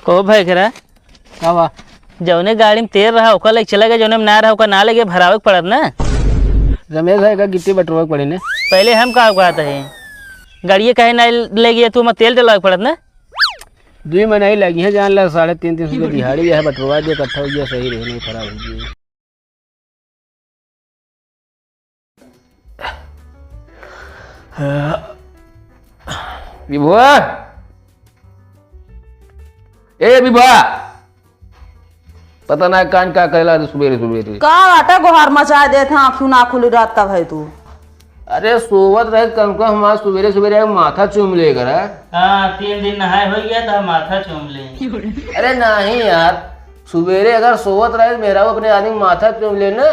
ओ भाई करा का बा जौने गाड़ी में तेल रहा ओकर लगे चला गया, जौने में ना रहा ओकर ना लगे भरावे पड़त ना। रमेश भाई का गिट्टी बटोर पड़े ने। पहले हम कहा कहते हैं गाड़िए कहे ना ले गया तू तेल डलवा पड़त ना। 2 महीना ही लगी है जान ला 350 दिहाड़ी है बटोरवा दे इकट्ठा हो गया सही रहे नहीं खराब हो गया। विभुआ ए विभुआ पता ना कान का करेला सुबेरे सुबेरे का आटा गोहार मचा दे था आँखों ना खुली रात का भाई तू। अरे सोवत रहे कम को हमारा सुबेरे सुबेरे माथा चूम ले कर। हाँ 3 दिन नहाए हो गया तो माथा चूम ले। अरे नहीं यार सुबेरे अगर सोवत रहे मेरा वो अपने आदमी माथा चूम ले ना।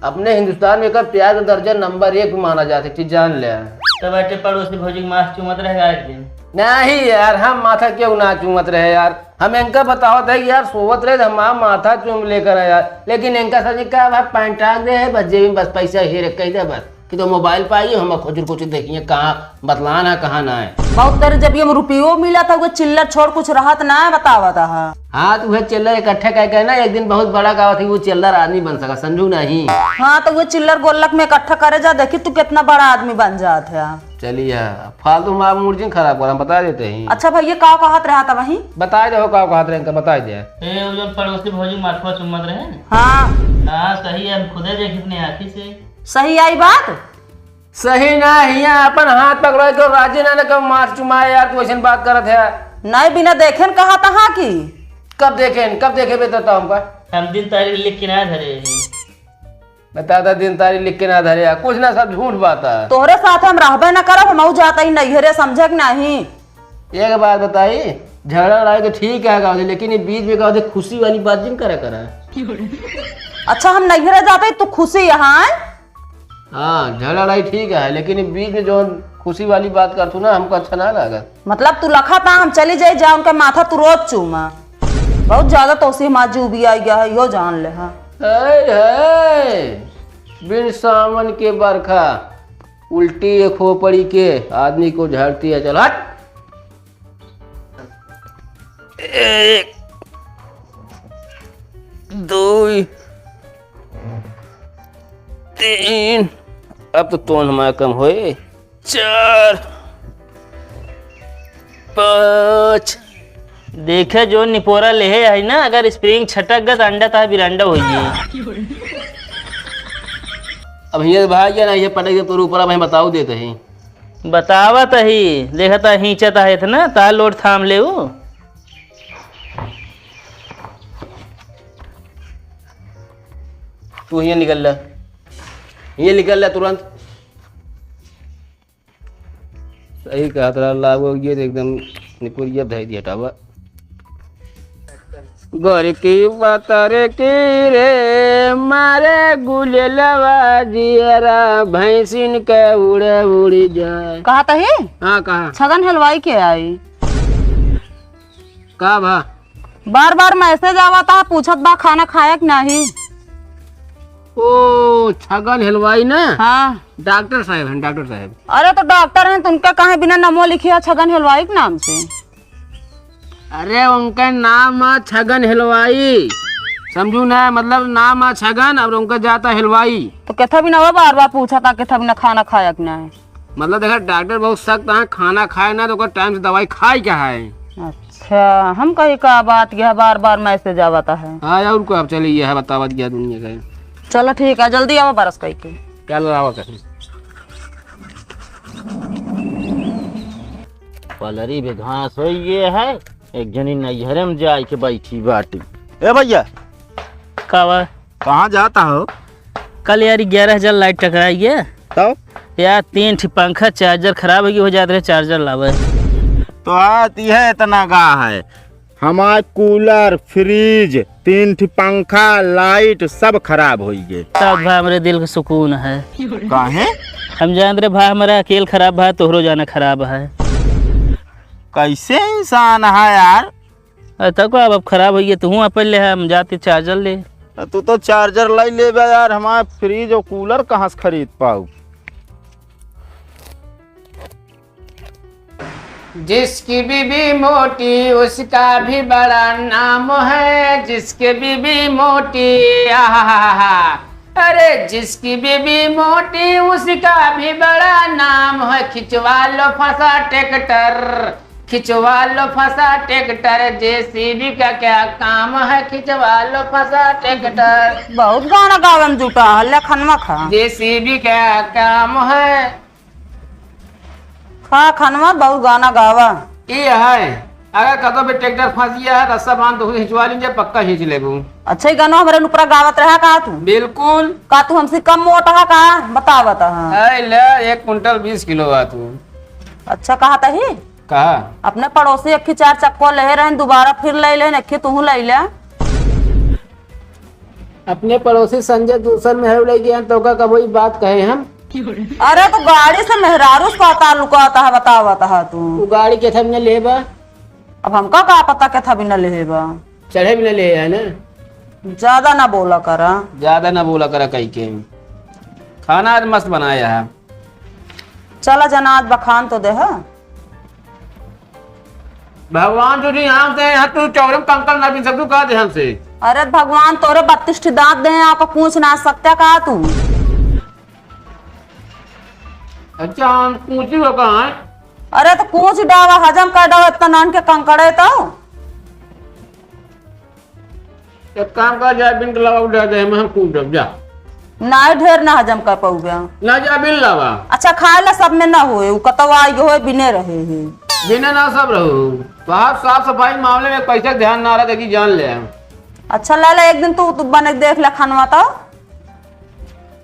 अपने हिंदुस्तान में कर प्यार का दर्जा नंबर 1 माना जाता है जान ले। तो बैठे पड़ोसी भौजी के माथ चूमत रहेगा एक दिन। नहीं यार हम माथा क्यों ना चूमत रहे यार। हम इनका बतावत है कि यार सोवत रहे हम माथा चूम लेकर यार। लेकिन इनका सच क्या भाई पैंट टांग दे है बस जेबी में बस पैसा ही रख दे बस कि तो मोबाइल पाइए हम कुछ देखिए कहाँ बतलाना है कहाँ ना है। बहुत तेरे जब ये रुपयो मिला था वो चिल्लर छोड़ कुछ रहत ना है बतावा था। हाँ तो वह चिल्लर इकट्ठे कह ना एक दिन बहुत बड़ा कहा थी वो चिल्लर आदमी बन सका समझू नहीं। हाँ तो वो चिल्लर गोलक में इकट्ठा करे जा देखी तू कितना बड़ा आदमी बन जात है। चलिए फालतू माँ मूर्जिन खराब कर हम बता देते हैं। अच्छा भैया का कहत रहा था वही बता दो का कहत रहे बता दे। जो पड़ोसी भौजी माथवा चुम्मत रहे। हाँ हाँ सही है, हम खुदे देखे अपनी आँखी से। सही आई बात। सही ना हिया अपन हाथ पकड़ो के राजी ना कब मार चुमाए यार तू ऐसे बात करत है। नहीं बिना देखे कहा था की कब देखे बेटा हमका हम दिन तारीख लिख के ना धरे बता दिन तारीख लिख के ना धरे कुछ ना सब झूठ बात है। तोहरे साथ हम रहबे न करब हम जाता ही नहीं रे समझे कि नहीं। एक बात बताई झगड़ा लड़ाई तो ठीक है लेकिन ये बीच में कहा खुशी वाली बात जिन करा। अच्छा हम नहीं रह जाते तू खुशी यहाँ। हाँ झगड़ा लड़ाई ठीक है लेकिन बीच में जो खुशी वाली बात कर तू ना हमको अच्छा ना लगा। मतलब तू लखा था हम चली जाए जा उनका माथा तू रोज चूमा बहुत ज्यादा तो उसी माँ भी आई गया है यो जान ले। हाँ बिन सावन के बरखा उल्टी एक खोपड़ी के आदमी को झाड़ती है। चल हट 1 2 3 अब तो तोन हमारा कम होए 4 5 देखे जो निपोरा ले है ना अगर स्प्रिंग छटक गया तो अंडा था बिरांडा हो गई। अब ये भाई ना ये पटक तो ऊपर अब बताओ देते हैं बतावत ही देखता हिंचत है ना ता लोड थाम ले वो। तू ये निकल ला तुरंत। सही कहा तेरा लागो ये एकदम निपुरिया धाई दिया हटावा घर की बतरे की रे मारे गुले लवा दियरा भैंसिन के उड़े उड़ी जाए। कहा था ही हाँ कहा छगन हलवाई के आई कहा भा बार बार मैसेज आवा था पूछत बा खाना खाया कि नहीं। ओ छगन हलवाई ना। हाँ डॉक्टर साहब हैं डॉक्टर साहब। अरे तो डॉक्टर हैं तो उनका कहाँ बिना नमो लिखिया छगन हलवाई के नाम से। अरे उनका नाम है छगन हलवाई समझू ना मतलब नाम है छगन और उनका जाता हलवाई। तो कैथा भी ना बार बार पूछा था कैथा भी ना खाना खाया कि नहीं। मतलब देखा डॉक्टर बहुत सख्त है खाना खाए ना तो टाइम से दवाई खाए क्या है। अच्छा हम कहीं का बात गया बार बार मैसेज आवता है। हाँ यार उनको अब चलिए यह बतावत गया दुनिया का। चलो ठीक है जल्दी आओ बरस कहीं के क्या लड़ावा कहीं पलरी भी घास हो ये है एक जनी नैहरे में जाए के बैठी बाटी। ए भैया कावा कहाँ जाता हो? कल यार 11,000 लाइट टकराई है तो यार 3 ठी पंखा चार्जर खराब हो जाते रहे चार्जर लावे तो आती है इतना गा है हमारे कूलर फ्रिज 3 ठी पंखा लाइट सब खराब हो गए। तब भाई हमारे दिल का सुकून है। काहे हम जान रहे भाई हमारा अकेल खराब है तोहरो जाना खराब है। कैसे इंसान है यार। तक अब खराब हो गया तू अपन ले हम जाते चार्जर ले। तू तो चार्जर लाई ले यार हमारे फ्रिज और कूलर कहाँ से खरीद पाऊ। जिसकी बीबी मोटी उसका भी बड़ा नाम है, जिसकी बीबी मोटी आहा, अरे जिसकी बीबी मोटी उसका भी बड़ा नाम है। खिंचवा लो फंसा ट्रैक्टर, खिंचवा लो फंसा ट्रैक्टर, जेसीबी का क्या काम है, खिंचवा लो फंसा ट्रैक्टर। बहुत गाना गावे में जुटा हल्ले खनवा खा जेसीबी का काम है। खा खनवा बहुत गाना गावा। ये है, अगर कदों पे ट्रैक्टर फंस गया है रस्सा बांध तो खिंचवा लीजिए, पक्का खींच लेबू। अच्छा ही गाना हमारे ऊपर गावत रहा का तू? बिल्कुल। का तू हमसे कम मोटा है का? बता बता। है ले 1 कुंटल 20 किलो आ तू। अच्छा कहा था ही कहा अपने पड़ोसी अखी 4 चक्को ले रहे दोबारा फिर ले ले अखी तू ले ले। अपने पड़ोसी संजय दूसर में है ले गया तो का वही बात कहे हम। अरे तो गाड़ी से मेहरारू का ताल्लुक आता है, बता बता तू। वो गाड़ी के था ले बा, अब हमका का पता के था भी न ले बा, चढ़े भी न ले है ना। ज्यादा ना बोला करा, ज्यादा ना बोला करा कहीं के। खाना आज मस्त बनाया है। चला जनाज बखान तो दे है। भगवान जो यहाँ से यहाँ तू चौरम कंकल ना भी सब तू कहा दे हमसे। अरे भगवान तोरे 32 दांत दे आपको पूछ ना सकता का तू? अच्छा हम पूछी हो कहाँ है? अरे तो पूछ डावा हजम कर डावा इतना नान के कंकड़े तो। एक काम कर जाए बिन लगा उड़ा दे हम कूद जा ना ढेर ना हजम कर पाऊ गया ना जा बिन लगा। अच्छा खाए ला सब में ना होए उ कतवा हो बिने रहे है बिना ना सब रहो। बाहर साफ सफाई मामले में पैसा ध्यान ना रहा देखी जान ले। अच्छा लाला एक दिन तू बने देख ले खानवा तो।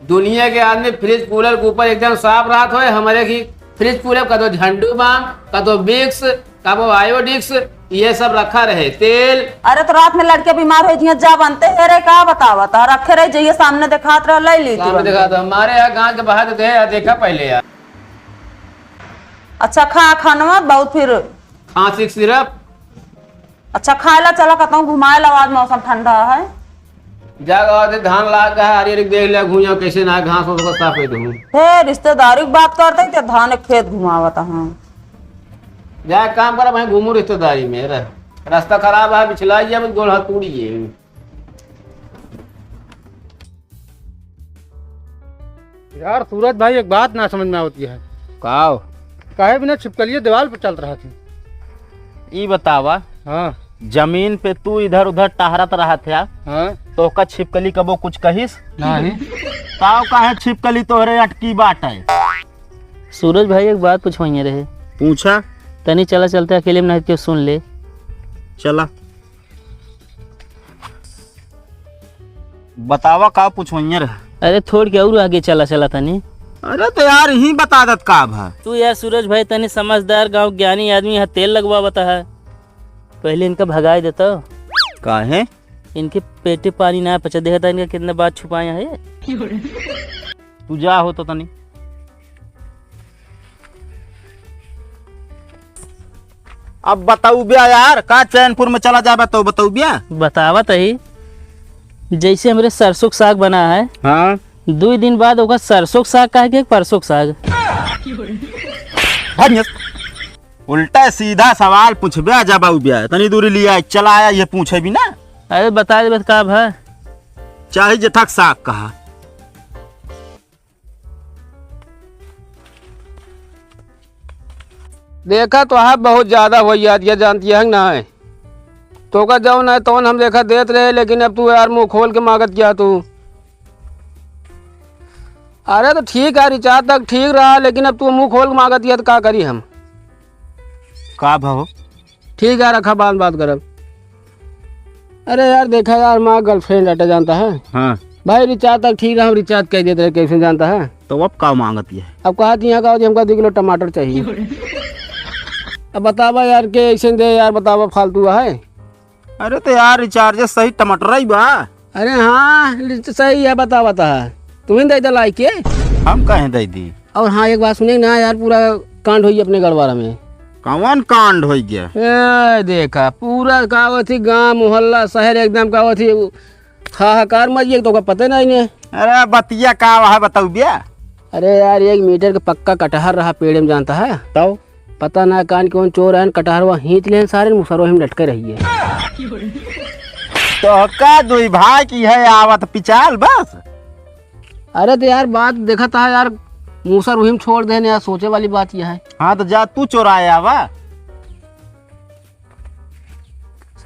दुनिया के आदमी फ्रिज कूलर के ऊपर एकदम साफ रात हो, हमारे की फ्रिज कूलर का तो झंडू बाम का तो बिक्स का वो आयोडिक्स ये सब रखा रहे तेल। अरे तो रात में लड़के बीमार हो जिया जा बनते है रे का बतावा ता रखे रहे जाइए सामने दिखात रह ले ली सामने दिखा दो हमारे यहाँ गांव के बाहर तो है देखा पहले यार। अच्छा खा खानवा बहुत फिर खांसी सिरप। अच्छा खाए ला चला कहता हूँ घुमाए ला आज मौसम ठंडा है। जागा धान लाग गया हरी देख लिया घूया कैसे ना घास उसको साफ कर दूँ। हे रिश्तेदारी की बात करते थे धान एक खेत घुमावता हूँ। जा काम करा भाई घूमू रिश्तेदारी में रास्ता खराब है बिछलाइए गोल हाथ तोड़िए। यार सूरज भाई एक बात ना समझ में आती है। काओ काहे बिना छिपकलिए दीवार पर चल रहा थी। ई बतावा, हाँ जमीन पे तू इधर उधर टहरत रहा था हाँ तो का छिपकली कबो कुछ कहिस नहीं। ताव काहे छिपकली तोहरे अटकी बाट है। सूरज भाई एक बात पूछवाइए रहे। पूछा तनी चला चलते अकेले में नहीं क्यों सुन ले। चला बतावा का पूछवाइए रहे। अरे थोड़ के और आगे चला चला तनी। अरे तो यार ही बता दत का भा। तू यार सूरज भाई तनी समझदार गांव ज्ञानी आदमी है, तेल लगवा बता है पहले इनका भगाए देता। काहे इनके पेटे पानी ना पचा देखा था इनका कितना बात छुपाया है। तू जा हो तो तनी। अब बताऊ बिया यार का चैनपुर में चला जाबे तो बताऊ बिया। बतावा तही जैसे हमरे सरसों का साग बना है, हाँ 2 दिन बाद होगा सरसों का साग कहे परसों का साग। उल्टा सीधा सवाल पूछबे जा बाऊ बिया तनी दूरी लिया चला आया ये पूछे भी ना। अरे बता दे का है चाहे जठक साग कहा। देखा तो है बहुत ज्यादा हो याद ये जानती है ना है तो का जाओ ना तो हम देखा देते रहे, लेकिन अब तू यार मुंह खोल के मांगत किया तू। अरे तो ठीक है रिचार्ज तक ठीक रहा, लेकिन अब तू मुंह खोल के मांगत किया तो क्या करी हम। का भाव ठीक है रखा बात करब। अरे यार देखा यार माँ गर्लफ्रेंड अटे जानता है। हाँ भाई रिचार्ज तक ठीक रहा, हम रिचार्ज कह देते रहे कैसे जानता है। तो अब का मांगत है। अब कहा यहाँ का हमको 2 किलो टमाटर चाहिए। अब बतावा यार के ऐसे दे यार बतावा फालतू है। अरे तो यार रिचार्ज सही टमाटर ही बा। अरे हाँ सही है बता तुम्हें दे दे लाई के हम कहें दे दी। और हाँ एक बात सुनिए ना यार पूरा कांड हुई अपने गढ़वारा में। कौन कांड हो गया। देखा पूरा का थी गांव मोहल्ला शहर एकदम का थी हाहाकार मच गया तो का पता नहीं है। अरे बतिया का है बताऊ बिया। अरे यार 1 मीटर का पक्का कटहर रहा पेड़ में जानता है। तो पता ना कान कौन चोर है कटहरवा हिंच ले सारे मुसरो हम लटके रहिए। तो का दुई भाई की है आवत पिचाल बस। अरे तो यार बात देखा था यार मूसर वही में छोड़ देने यार, सोचे वाली बात यह है। हाँ तो जा तू चोराया आवा।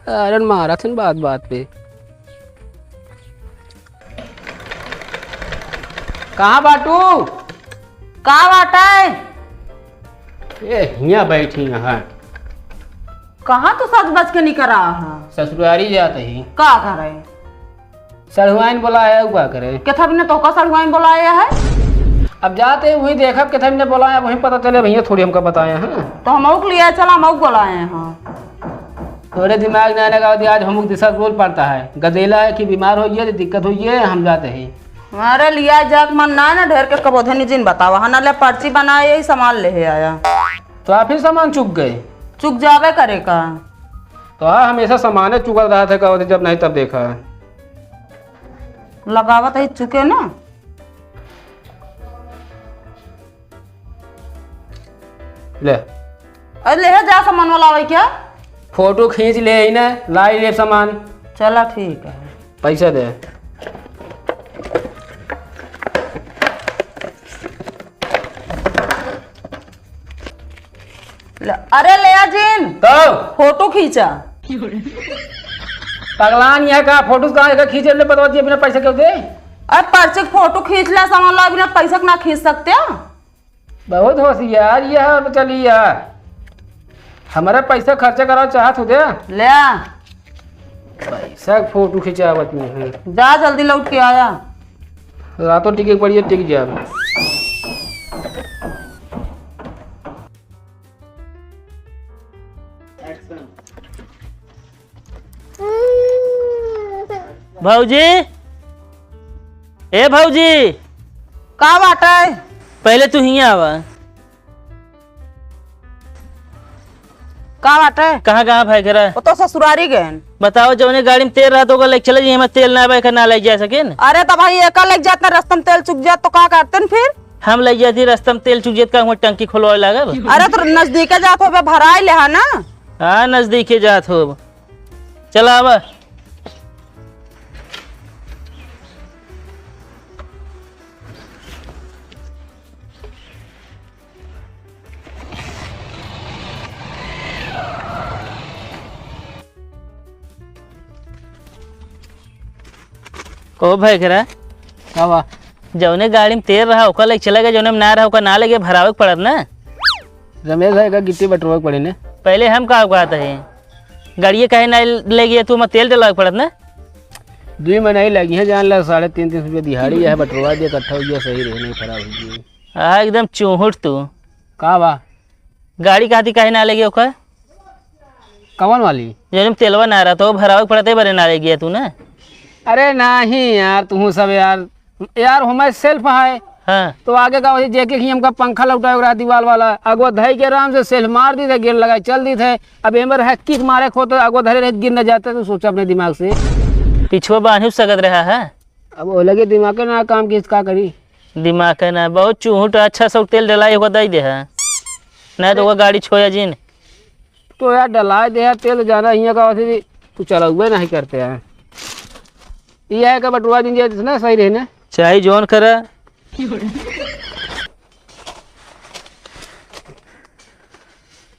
अरे मारा थे बात बात पे। कहाँ बाटू? कहाँ बाटा है? ये हिया बैठी है। कहाँ तो सच बच के निकल रहा है? ससुरारी जाते ही का करे? सड़ुआइन बोला है क्या करे? केथा ने तो का सड़ुआइन बुलाया है? अब जाते हैं वही देखा केथा ने बुलाया वही पता चले भैया थोड़ी हमको बताया है। तो हम लिया चला हम बुलाए हैं। थोड़े दिमाग में आने का आज हम दिशा रोल पड़ता है गदेला है कि बीमार हो गया दिक्कत हुई है हम जाते हैं। हमारे लिया जाक मन ना ढेर के कबोधे निजिन बतावा हना ले पर्ची बनाए यही सामान ले आया। तो आप ही सामान चुक गए? चुक जावे करेगा। तो हाँ हमेशा सामान चुकल रहा था कबोधे जब नहीं तब देखा है। लगावत है चुके ना। ले अरे ले जा सामान वाला आवे क्या? फोटो खींच ले ही ना लाई ले सामान। चला ठीक है। पैसा दे। अरे ले आ जिन तो फोटो खींचा। पगलान यहाँ का फोटो कहाँ खींचे ले बता दिए बिना पैसा क्यों दे? अरे पर्चे के फोटो खींच ले सामान ला बिना पैसा के ना खींच सकते हो? बहुत होशियार ये है चलिए यार हमारा पैसा खर्चा कराओ चाहत हो दे ले आ। पैसा फोटो खिंचावत में है। जा जल्दी लौट के आया। रातों टिके पड़िए टिक जा। भाऊजी, ए भाऊजी, का बाटा है? पहले तू ही आवा। का बाटा है? कहाँ कहाँ भाई करा? वो तो ससुरारी गए। बताओ जौने गाड़ी में तेल रहा तो लेके चले जी, हमें तेल ना भाई ना ले जा सके न। अरे तो भाई एक लग जाता रास्ता में तेल चुक जात तो का करते न फिर? हम ले जाती रास्ता में तेल चुक जात का हम टंकी खुलवा लगा। अरे तो नजदीक जात हो भराई ले है ना। हाँ नजदीक जात हो। चला आवा। ओ भाई करा कावा जौने गाड़ी में तेल रहा ओका लेके चला गया, जौने में ना रहा ओका ना लेके भरावे के पड़त ना। रमेश भाई का गिट्टी बटरवा पड़े ने। पहले हम कहा कहते हैं गाड़िए कहे ना ले गया तू तेल डलावे पड़त ना। 2 महीना ही लगी है जान ला 350 रुपये दिहाड़ी है बटरवा दे इकट्ठा हो गया सही रहे नहीं खराब हो गई। हाँ एकदम चूहुट तू। कावा गाड़ी कहती कहे ना ले गया ओका कवन वाली जौने में तेलवा ना रहा तो भरावे के पड़ते बरे ना ले गया तू ना। अरे नहीं यार तू सब यार हमारे सेल्फ है। हाँ तो आगे का वही जेके कि हमका पंखा लौटाया रहा दीवार वाला अगवा धई के आराम से सेल्फ मार दी थे गिर लगाए चल दी थे। अब एमर है किक मारे खो तो अगवा धरे रहे गिर न जाते तो सोचा अपने दिमाग से पिछुआ बांधू सकत रहा है। अब वो लगे दिमाग के ना काम की इसका करी दिमाग का ना बहुत चूहुट अच्छा सब तेल डलाई होगा दे दे है नहीं तो वो गाड़ी छोया जिन तो यार डलाए दे यार तेल जाना यहाँ का वैसे तू चला हुए नहीं करते हैं ये है का बटुआ दिन ना सही रहे ना चाहे जोन करा